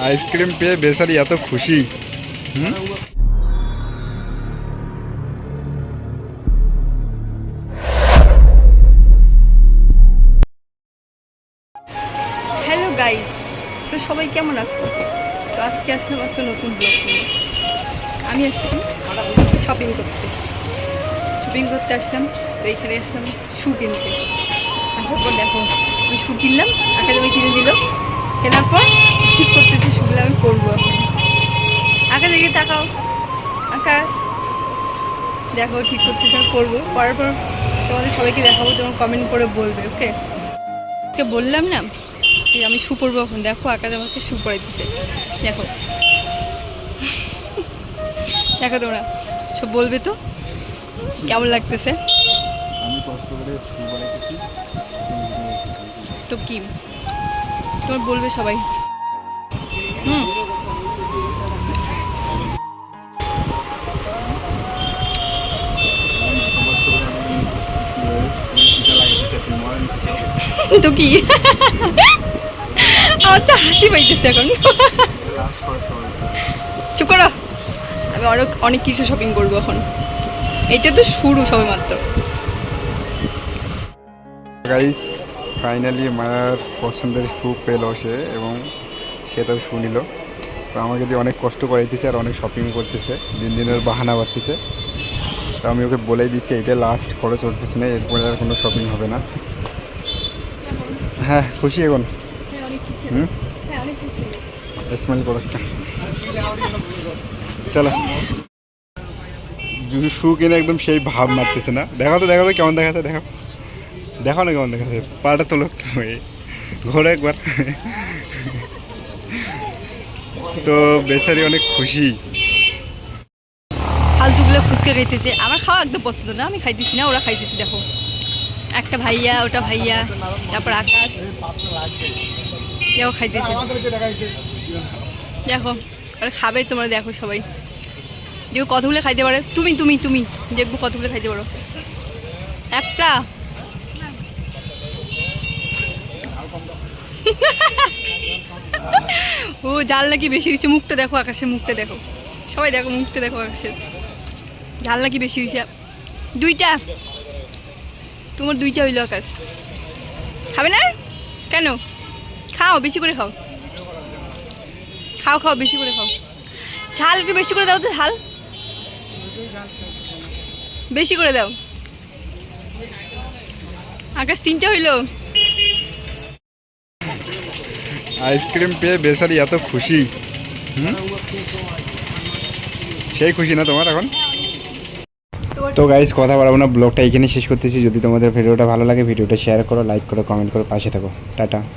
Ice cream পেয়ে বেচারি এত খুশি। হ্যালো গাইস, তো সবাই কেমন আছো? তো আজকে আসলাম একটা নতুন ব্লগ নিয়ে। আমি আসছি শপিং করতে আসলাম। তো এইখানে আসলাম শু কিনতে। আসার পর দেখো আমি শু কিনলাম, আকাশ আমি কিনে দিল। কেনার পর ঠিক করতেছি শুগুলো আমি পরবো এখন। আকাশ দিকে তাকাও, আকাশ দেখো ঠিক করতেছি আমি পরবো। পরার পর তোমাদের সবাইকে দেখাবো, তোমার কমেন্ট করে বলবে। ওকে ওকে বললাম না যে আমি শু পরবো এখন। দেখো আকাশ আমাকে শু পরে দিতে। দেখো দেখো তোমরা সব বলবে তো কেমন লাগতেছে। আমি কষ্ট করে শু বানাইতেছি, তো কি তোমার বলবে সবাই। তো কি আমার তো হাসি পাইতেছে এখন। চুপ করো, আমি অনেক কিছু শপিং করবো এখন। এটা তো শুরু সবে মাত্র। গাইস ফাইনালি মায়ের পছন্দের শু পেলো সে, এবং সে তার শু নিল। তো আমাকে দিয়ে অনেক কষ্ট করাইতেছে আর অনেক শপিং করতেছে, দিন দিনের বাহানা বাড়তেছে। তো আমি ওকে বলেই দিচ্ছি এটা লাস্ট খরচ উঠতেছে না, এরপরে আর কোনো শপিং হবে না। হ্যাঁ খুশি এখন? স্মেল করো একটা, চলো। শু কিনে একদম সেই ভাব মারতেছে না। দেখো তো কেমন দেখাচ্ছে, দেখো না কেমন দেখাচ্ছে। পাটা তোলো ঘোরো একবার। তো বেচারি অনেক খুশি। ফালতুগুলো ফুচকা খাইতেছে, আমার খাওয়া একদম পছন্দ না, আমি খাইতেছি না, ওরা খাইতেছে। দেখো একটা ভাইয়া, ওটা ভাইয়া, তারপর আকাশ দেখো খাইতেছে। দেখো ওরা খাবে, তোমরা দেখো সবাই দেখো কতগুলো খাইতে পারে। তুমি তুমি তুমি দেখবো কতগুলো খাইতে পারো। একটা ও জাল নাকি বেশি হয়েছে। মুখটা দেখো আকাশের, মুখটা দেখো সবাই, দেখো মুখটা দেখো আকাশের। ঝাল নাকি বেশি হয়েছে। দুইটা, তোমার দুইটা হইলো। আকাশ খাবে না কেন? খাও, বেশি করে খাও, খাও বেশি করে খাও। ঝাল একটু বেশি করে দাও তো, ঝাল বেশি করে দাও। আকাশ তিনটা হইলো। আইসক্রিম পেয়ে বেচারি এত খুশি। সেই খুশি না তোমার এখন? তো গাইস কথা বলবো না, ব্লগটা এখানে শেষ করতেছি। যদি তোমাদের ভিডিওটা ভালো লাগে ভিডিওটা শেয়ার করো, লাইক করো, কমেন্ট করো, পাশে থাকো। টাটা।